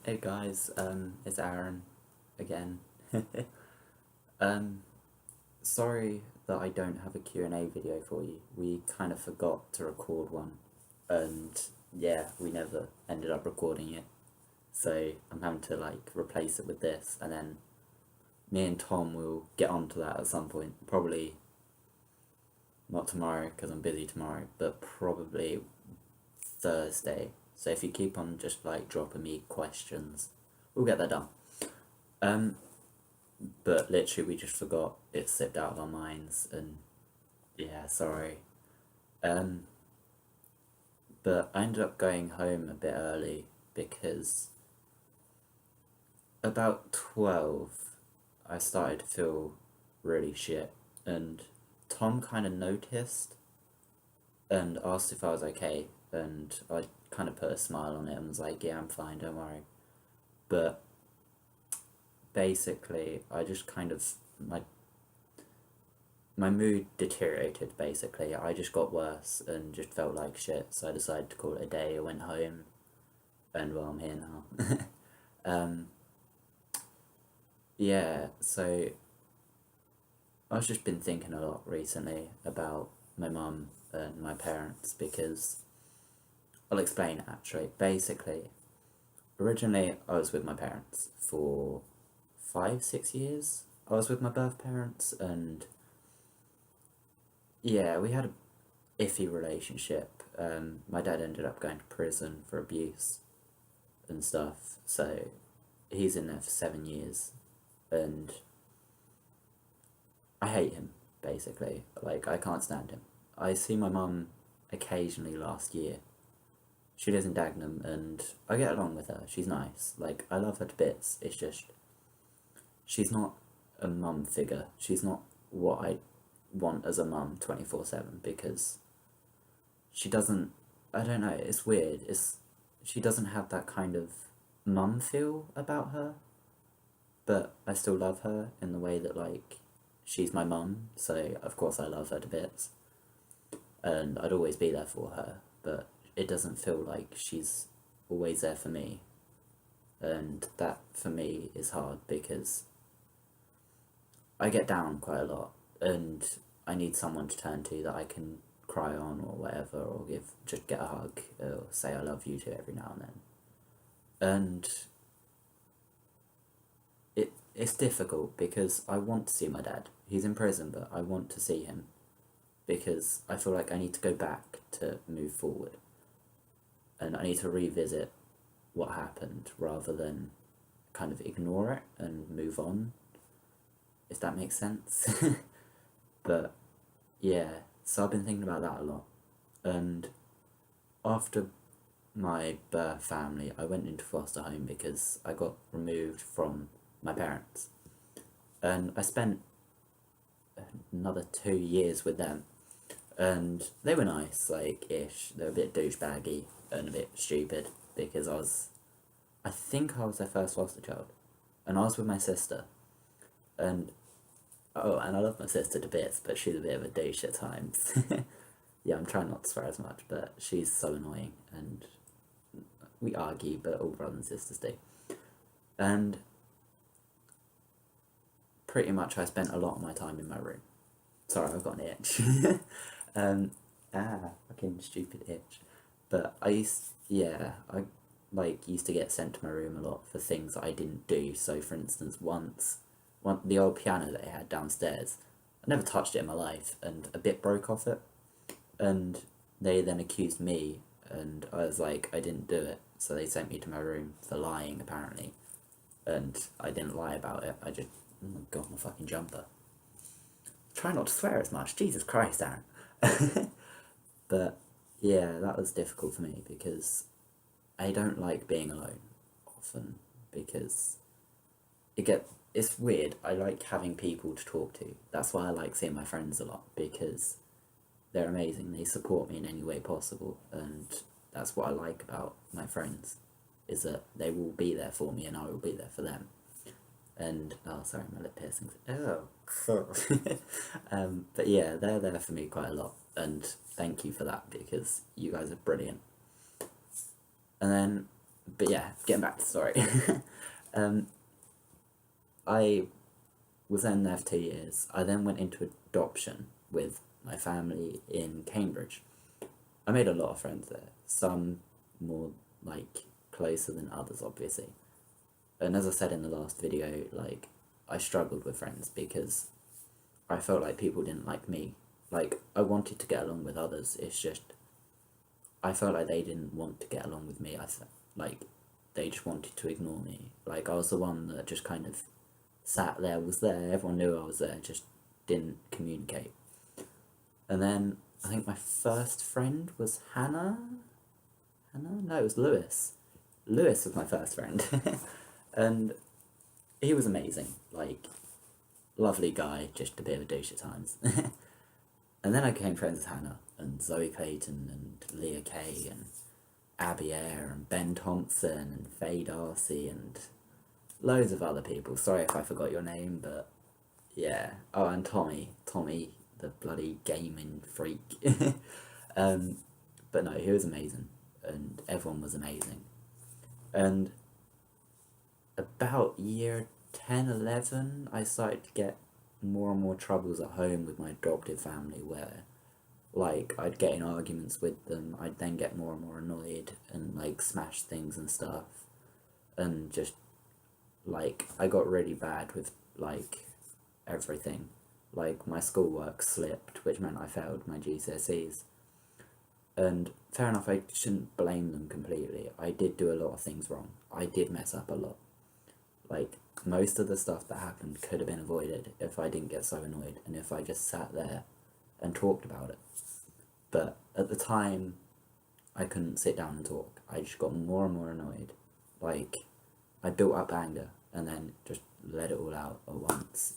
Hey guys, it's Aaron again. Um, Sorry that I don't have a Q&A video for you. We kind of forgot to record one, and yeah, we never ended up recording it. So I'm having to like replace it with this, and then me and Tom will get onto that at some point. Probably not tomorrow because I'm busy tomorrow, but probably Thursday. So if you keep on just like dropping me questions, we'll get that done. Um, but literally we just forgot, it slipped out of our minds, and yeah, sorry. um but I ended up going home a bit early because about 12 I started to feel really shit, and Tom kind of noticed and asked if I was okay, and I kind of put a smile on it and was like, yeah, I'm fine, don't worry. But basically I just kind of, my mood deteriorated. Basically I just got worse and just felt like shit, so I decided to call it a day. I went home, and well, I'm here now. um yeah, so I've just been thinking a lot recently about my mum and my parents, because I'll explain. Actually, basically, originally I was with my parents for 5 6 years. I was with my birth parents, and yeah, we had a iffy relationship. My dad ended up going to prison for abuse and stuff, so he's in there for 7 years, and I hate him. Basically, like, I can't stand him. I see my mum occasionally last year. She lives in Dagenham, and I get along with her. She's nice. Like, I love her to bits. It's just she's not a mum figure. She's not what I want as a mum 24/7, because she doesn't, I don't know, it's weird. She doesn't have that kind of mum feel about her, but I still love her in the way that, like, she's my mum, so of course I love her to bits, and I'd always be there for her, but it doesn't feel like she's always there for me, and that for me is hard because I get down quite a lot, and I need someone to turn to that I can cry on or whatever, or just get a hug or say I love you to every now and then. And it's difficult because I want to see my dad. He's in prison, but I want to see him because I feel like I need to go back to move forward, and I need to revisit what happened rather than kind of ignore it and move on, if that makes sense. But yeah, so I've been thinking about that a lot. And after my birth family, I went into foster home because I got removed from my parents. And I spent another 2 years with them. And they were nice, like, ish. They were a bit douchebaggy and a bit stupid because I think I was their first foster child. And I was with my sister. And, oh, and I love my sister to bits, but she's a bit of a douche at times. Yeah, I'm trying not to swear as much, but she's so annoying, and we argue, but all brothers and sisters do. And pretty much I spent a lot of my time in my room. Sorry, I've got an itch. um, fucking stupid itch. But I like used to get sent to my room a lot for things that I didn't do. So, for instance, the old piano that I had downstairs, I never touched it in my life, and a bit broke off it, and they then accused me, and I was like, I didn't do it, so they sent me to my room for lying, apparently, and I didn't lie about it. I just got my fucking jumper. Try not to swear as much. Jesus Christ, Aaron. But yeah, that was difficult for me because I don't like being alone often, because it's weird. I like having people to talk to. That's why I like seeing my friends a lot, because they're amazing. They support me in any way possible, and that's what I like about my friends, is that they will be there for me and I will be there for them. And oh, sorry, my lip piercings. Oh, but yeah, they're there for me quite a lot, and thank you for that because you guys are brilliant. And then but yeah, getting back to the story. um, I was then there for 2 years. I then went into adoption with my family in Cambridge. I made a lot of friends there, some more like closer than others, obviously. And as I said in the last video, like I struggled with friends because I felt like people didn't like me. Like I wanted to get along with others. It's just I felt like they didn't want to get along with me. Like they just wanted to ignore me. Like I was the one that just kind of sat there, was there. Everyone knew I was there, just didn't communicate. And then I think my first friend was Hannah. Hannah? No, it was Lewis. Lewis was my first friend, and he was amazing. Like lovely guy, just a bit of a douche at times. And then I became friends with Hannah and Zoe Clayton and Leah Kay and Abby Eyre and Ben Thompson and Faye Darcy and loads of other people. Sorry if I forgot your name, but yeah. Oh, and Tommy. Tommy, the bloody gaming freak. But no, he was amazing and everyone was amazing. And about year 10, 11, I started to get more and more troubles at home with my adoptive family where like I'd get in arguments with them, I'd then get more and more annoyed and like smash things and stuff, and just like I got really bad with like everything. Like my schoolwork slipped, which meant I failed my GCSEs. And fair enough, I shouldn't blame them completely. I did do a lot of things wrong. I did mess up a lot. Like most of the stuff that happened could have been avoided if I didn't get so annoyed and if I just sat there and talked about it. But at the time, I couldn't sit down and talk. I just got more and more annoyed. Like, I built up anger and then just let it all out at once.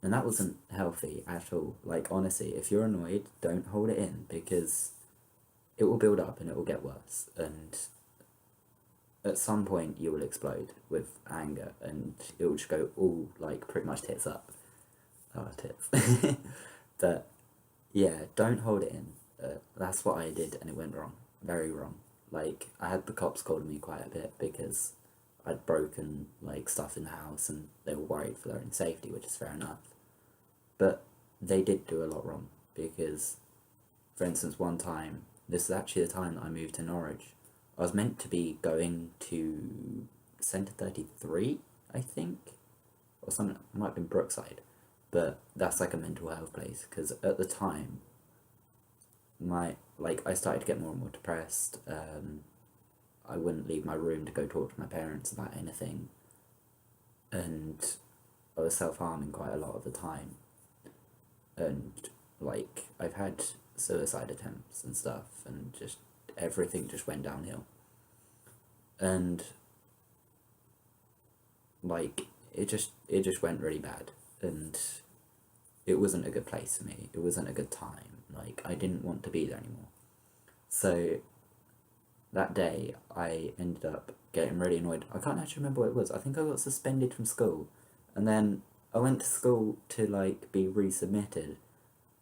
And that wasn't healthy at all. Like, honestly, if you're annoyed, don't hold it in because it will build up and it will get worse. And at some point, you will explode with anger and it will just go all, like, pretty much tits up. Oh, tits. But yeah, don't hold it in. That's what I did, and it went wrong, very wrong. Like I had the cops calling me quite a bit because I'd broken like stuff in the house, and they were worried for their own safety, which is fair enough. But they did do a lot wrong because, for instance, one time, this is actually the time that I moved to Norwich. I was meant to be going to Centre 33, I think, or something. It might have been Brookside, but that's like a mental health place because at the time I started to get more and more depressed. I wouldn't leave my room to go talk to my parents about anything, and I was self-harming quite a lot of the time, and like I've had suicide attempts and stuff, and just everything just went downhill, and like it just went really bad, and it wasn't a good place for me. It wasn't a good time. Like I didn't want to be there anymore. So that day I ended up getting really annoyed. I can't actually remember what it was. I think I got suspended from school, and then I went to school to like be resubmitted,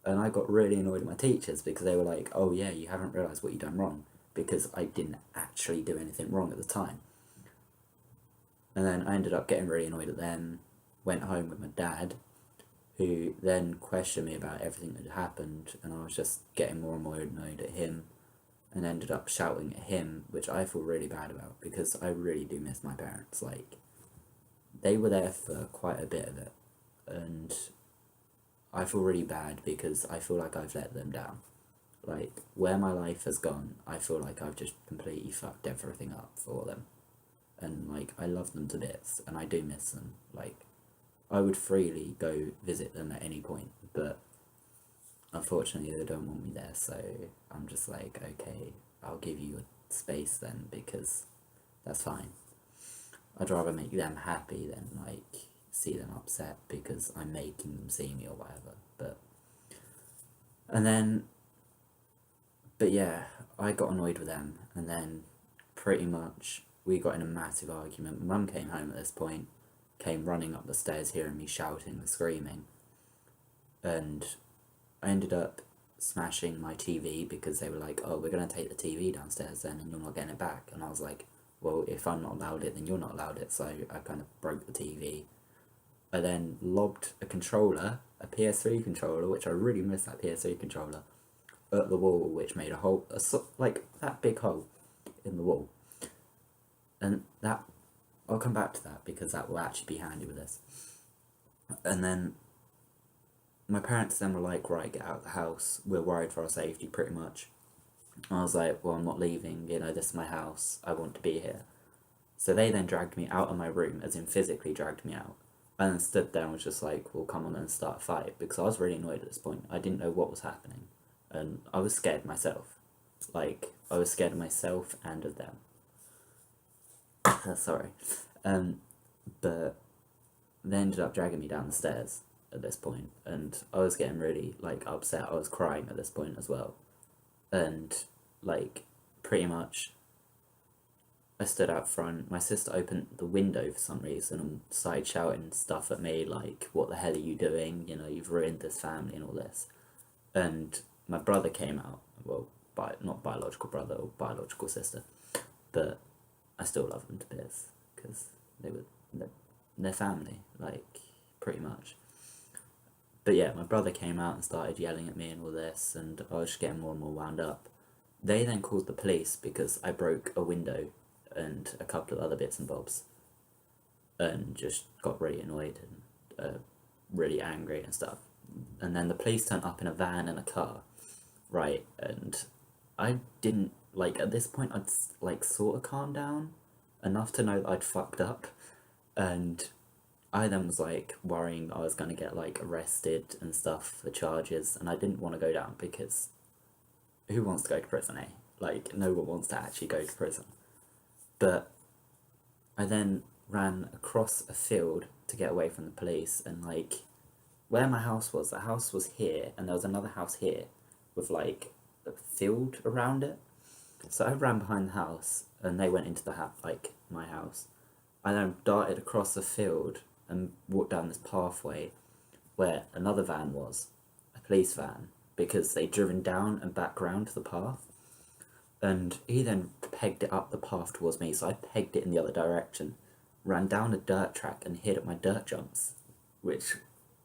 and I got really annoyed at my teachers because they were like, "Oh yeah, you haven't realised what you've done wrong," because I didn't actually do anything wrong at the time. And then I ended up getting really annoyed at them. Went home with my dad, who then questioned me about everything that had happened, and I was just getting more and more annoyed at him and ended up shouting at him, which I feel really bad about because I really do miss my parents. Like, they were there for quite a bit of it, and I feel really bad because I feel like I've let them down. Like, where my life has gone, I feel like I've just completely fucked everything up for them. And, like, I love them to bits, and I do miss them. Like, I would freely go visit them at any point, but unfortunately they don't want me there, so I'm just like, okay, I'll give you a space then because that's fine. I'd rather make them happy than like see them upset because I'm making them see me or whatever. And then but yeah, I got annoyed with them, and then pretty much we got in a massive argument. Mum came home at this point, came running up the stairs hearing me shouting and screaming, and I ended up smashing my TV because they were like, "Oh, we're gonna take the TV downstairs then, and you're not getting it back." And I was like, well, if I'm not allowed it, then you're not allowed it. So I kind of broke the TV. I then lobbed a controller, a PS3 controller, which I really miss that PS3 controller, at the wall, which made a hole, like that big hole in the wall. And that, I'll come back to that because that will actually be handy with this. And then my parents then were like, right, get out of the house. We're worried for our safety, pretty much. And I was like, well, I'm not leaving. This is my house. I want to be here. So they then dragged me out of my room, as in physically dragged me out. And then stood there and was just like, well, come on and start a fight. Because I was really annoyed at this point. I didn't know what was happening. And I was scared myself. Like, I was scared of myself and of them. Sorry. But they ended up dragging me down the stairs at this point, and I was getting really like upset. I was crying at this point as well, and like pretty much I stood out front. My sister opened the window for some reason and started shouting stuff at me like, what the hell are you doing, you've ruined this family and all this. And my brother came out, well, not biological brother or biological sister, but I still love them to bits because they're family, like, pretty much. But yeah, my brother came out and started yelling at me and all this, and I was just getting more and more wound up. They then called the police because I broke a window and a couple of other bits and bobs, and just got really annoyed and really angry and stuff. And then the police turned up in a van and a car, right? And I didn't, like, at this point I'd like sort of calmed down enough to know that I'd fucked up, and I then was like worrying I was gonna get like arrested and stuff for charges, and I didn't want to go down because who wants to go to prison, eh? Like, no one wants to actually go to prison. But I then ran across a field to get away from the police, and like where my house was, the house was here, and there was another house here with like a field around it. So I ran behind the house, and they went into the like my house. I then darted across the field and walked down this pathway where another van was, a police van, because they'd driven down and back round the path. And he then pegged it up the path towards me, so I pegged it in the other direction, ran down a dirt track and hid at my dirt jumps, which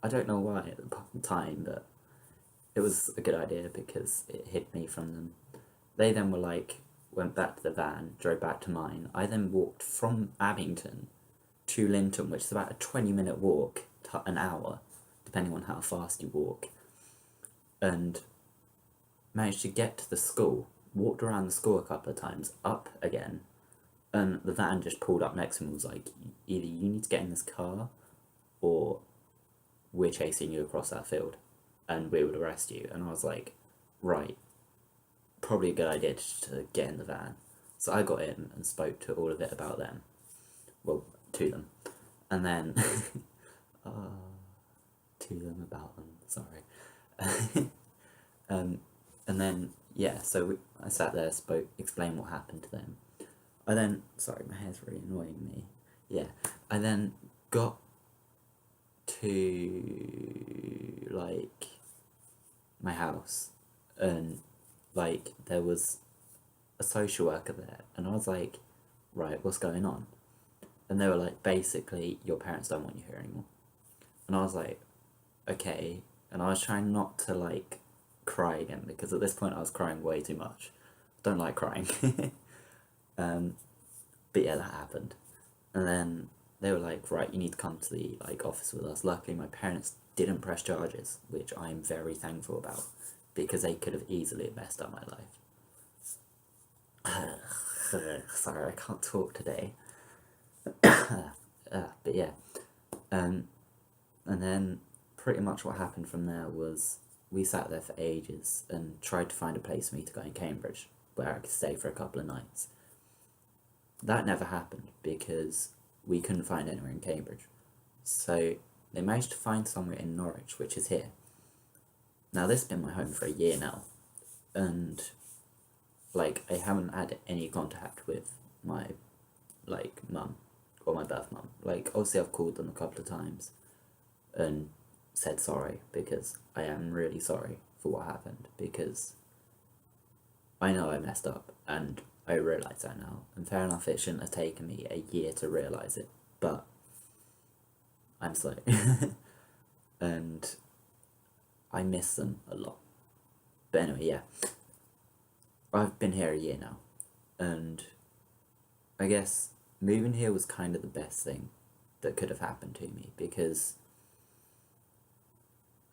I don't know why at the time, but it was a good idea because it hid me from them. They then were like, went back to the van, drove back to mine. I then walked from Abington to Linton, which is about a 20-minute walk to an hour, depending on how fast you walk, and managed to get to the school, walked around the school a couple of times, up again, and the van just pulled up next to me and was like, either you need to get in this car, or we're chasing you across that field, and we would arrest you. And I was like, right, probably a good idea to get in the van. So I got in and spoke to all of it about them. Well, to them. And then, to them about them, sorry. And then, yeah, so I sat there, explained what happened to them. I then, sorry, my hair's really annoying me. Yeah, I then got to, like, my house, and, like, there was a social worker there, and I was like, right, what's going on? And they were like, basically, your parents don't want you here anymore. And I was like, okay. And I was trying not to, like, cry again, because at this point I was crying way too much. Don't like crying. But yeah, that happened. And then they were like, right, you need to come to the like office with us. Luckily, my parents didn't press charges, which I am very thankful about, because they could have easily messed up my life. Sorry, I can't talk today. But yeah, and then pretty much what happened from there was we sat there for ages and tried to find a place for me to go in Cambridge where I could stay for a couple of nights. That never happened because we couldn't find anywhere in Cambridge. So they managed to find somewhere in Norwich, which is here. Now this has been my home for a year now, and like I haven't had any contact with my like mum or my birth mum. Like obviously I've called them a couple of times and said sorry, because I am really sorry for what happened, because I know I messed up, and I realise that now, and fair enough, it shouldn't have taken me a year to realise it, but I'm slow. And I miss them a lot. But anyway, yeah, I've been here a year now, and I guess moving here was kind of the best thing that could have happened to me, because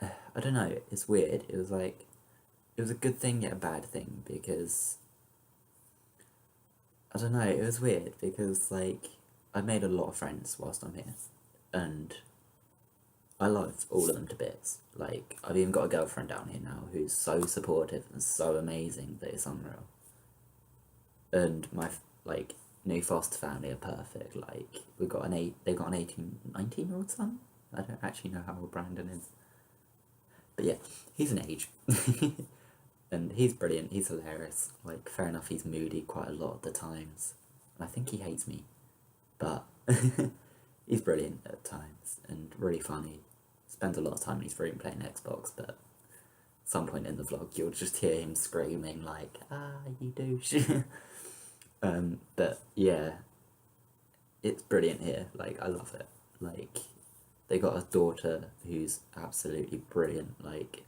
I don't know, it's weird. It was like, it was a good thing yet a bad thing, because I don't know, it was weird because like I made a lot of friends whilst I'm here, and I love all of them to bits. Like, I've even got a girlfriend down here now who's so supportive and so amazing that it's unreal. And my like new foster family are perfect. Like, they've got an 19-year-old son. I don't actually know how old Brandon is, but yeah, he's an age. And he's brilliant, he's hilarious. Like, fair enough, he's moody quite a lot of the times. And I think he hates me, but he's brilliant at times and really funny. Spends a lot of time in his room playing Xbox, but at some point in the vlog you'll just hear him screaming like, ah, you douche. But yeah, it's brilliant here. Like, I love it. Like, they got a daughter who's absolutely brilliant. Like,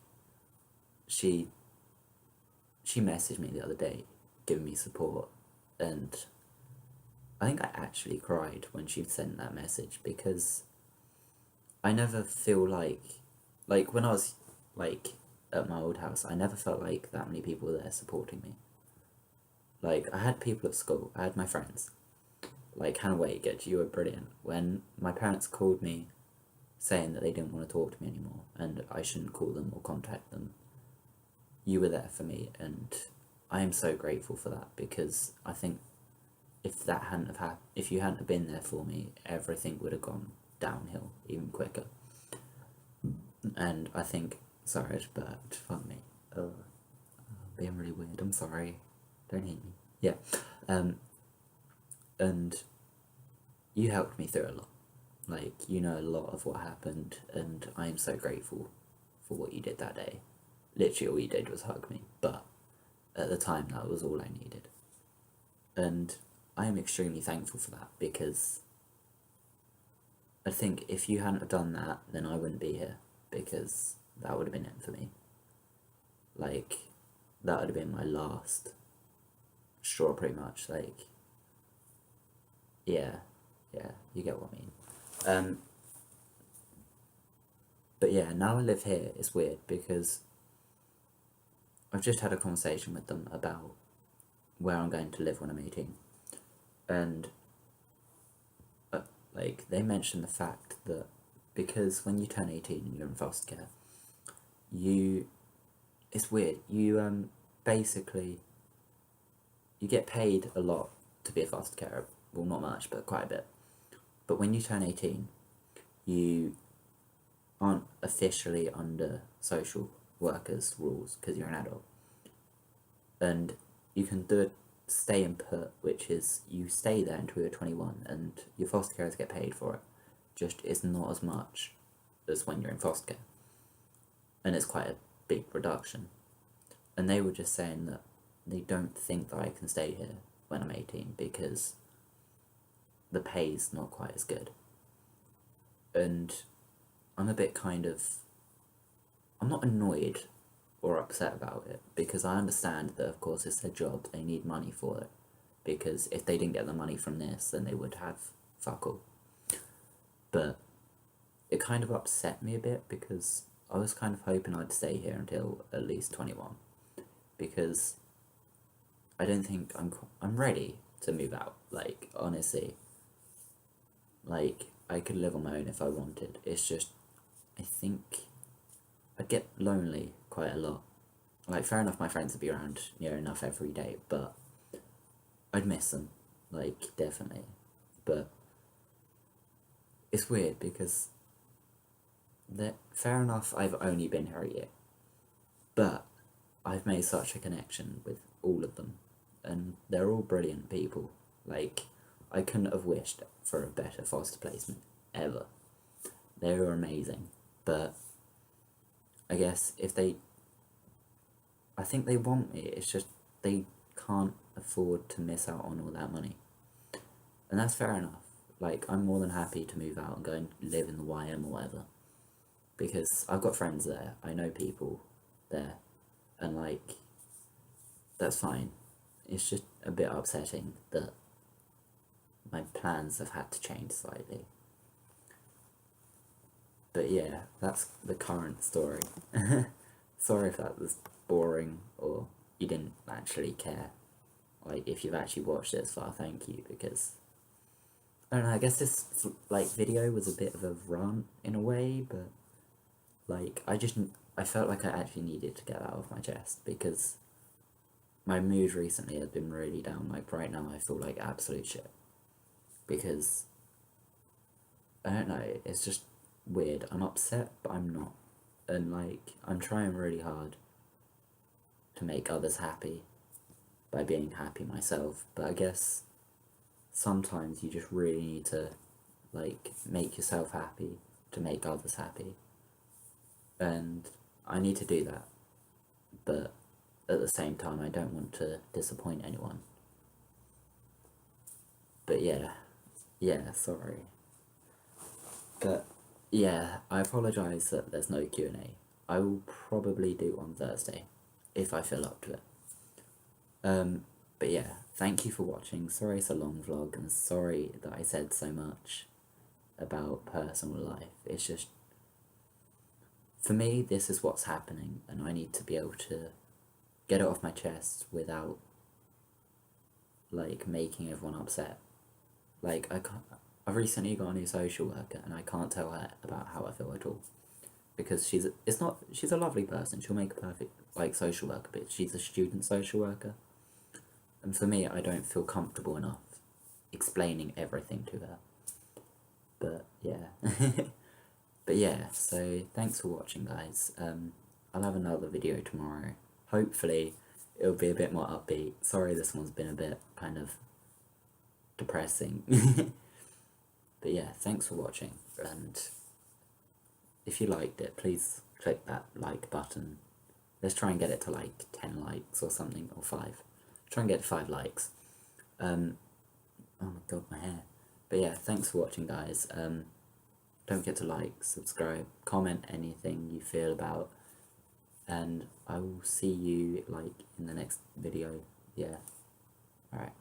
she messaged me the other day giving me support, and I think I actually cried when she sent that message, because I never feel like when I was like at my old house, I never felt like that many people were there supporting me. Like, I had people at school, I had my friends, like Hannah Wakegood, you were brilliant. When my parents called me saying that they didn't want to talk to me anymore and I shouldn't call them or contact them, you were there for me, and I am so grateful for that, because I think if that hadn't have happened, if you hadn't have been there for me, everything would have gone downhill even quicker. And I think, sorry, I just burped, fuck me. I'm being really weird, I'm sorry. Don't hate me. Yeah. And you helped me through a lot. Like, you know a lot of what happened, and I am so grateful for what you did that day. Literally all you did was hug me, but at the time that was all I needed. And I am extremely thankful for that, because I think if you hadn't have done that, then I wouldn't be here, because that would have been it for me. Like, that would have been my last straw, pretty much. Like, yeah, you get what I mean. But yeah, now I live here, it's weird, because I've just had a conversation with them about where I'm going to live when I'm 18, and like, they mentioned the fact that because when you turn 18 and you're in foster care, it's weird, you basically, you get paid a lot to be a foster carer. Well, not much, but quite a bit. But when you turn 18, you aren't officially under social workers' rules because you're an adult. And you can do a stay and put, which is you stay there until you're 21 and your foster carers get paid for it. Just it's not as much as when you're in foster care. And it's quite a big reduction. And they were just saying that they don't think that I can stay here when I'm 18 because the pay's not quite as good. And I'm a bit I'm not annoyed or upset about it, because I understand that of course it's their job, they need money for it, because if they didn't get the money from this, then they would have fuck all. But it kind of upset me a bit, because I was kind of hoping I'd stay here until at least 21, because I don't think I'm ready to move out. Like, honestly, like, I could live on my own if I wanted. It's just, I think I'd get lonely quite a lot. Like, fair enough, my friends would be around near enough every day, but I'd miss them, like, definitely. But it's weird because fair enough, I've only been here a year, but I've made such a connection with all of them, and they're all brilliant people. Like, I couldn't have wished for a better foster placement ever. They were amazing, but I guess I think they want me, it's just they can't afford to miss out on all that money. And that's fair enough. Like, I'm more than happy to move out and go and live in the YM or whatever. Because I've got friends there, I know people there, and like, that's fine. It's just a bit upsetting that my plans have had to change slightly. But yeah, that's the current story. Sorry if that was boring or you didn't actually care. Like, if you've actually watched this far, thank you, because I don't know, I guess this like video was a bit of a rant in a way, but like I felt like I actually needed to get that off my chest because my mood recently has been really down. Like right now I feel like absolute shit because I don't know, it's just weird. I'm upset, but I'm not. And like, I'm trying really hard to make others happy by being happy myself, but I guess sometimes you just really need to like make yourself happy to make others happy. And I need to do that, but at the same time I don't want to disappoint anyone. But yeah, sorry. But yeah, I apologise that there's no Q&A. I will probably do on Thursday, if I feel up to it. But yeah, thank you for watching. Sorry it's a long vlog, and sorry that I said so much about personal life. It's just, for me, this is what's happening, and I need to be able to get it off my chest without, like, making everyone upset. Like, I've recently got a new social worker, and I can't tell her about how I feel at all. Because she's a lovely person, she'll make a perfect, like, social worker, but she's a student social worker. And for me, I don't feel comfortable enough explaining everything to her. But, yeah. But yeah, so thanks for watching, guys. I'll have another video tomorrow. Hopefully, it'll be a bit more upbeat. Sorry this one's been a bit kind of depressing. But yeah, thanks for watching, and if you liked it, please click that like button. Let's try and get it to like 10 likes or something, or 5. Try and get 5 likes. Oh my god, my hair. But yeah, thanks for watching, guys. Don't forget to like, subscribe, comment anything you feel about, and I will see you like in the next video. Yeah, alright.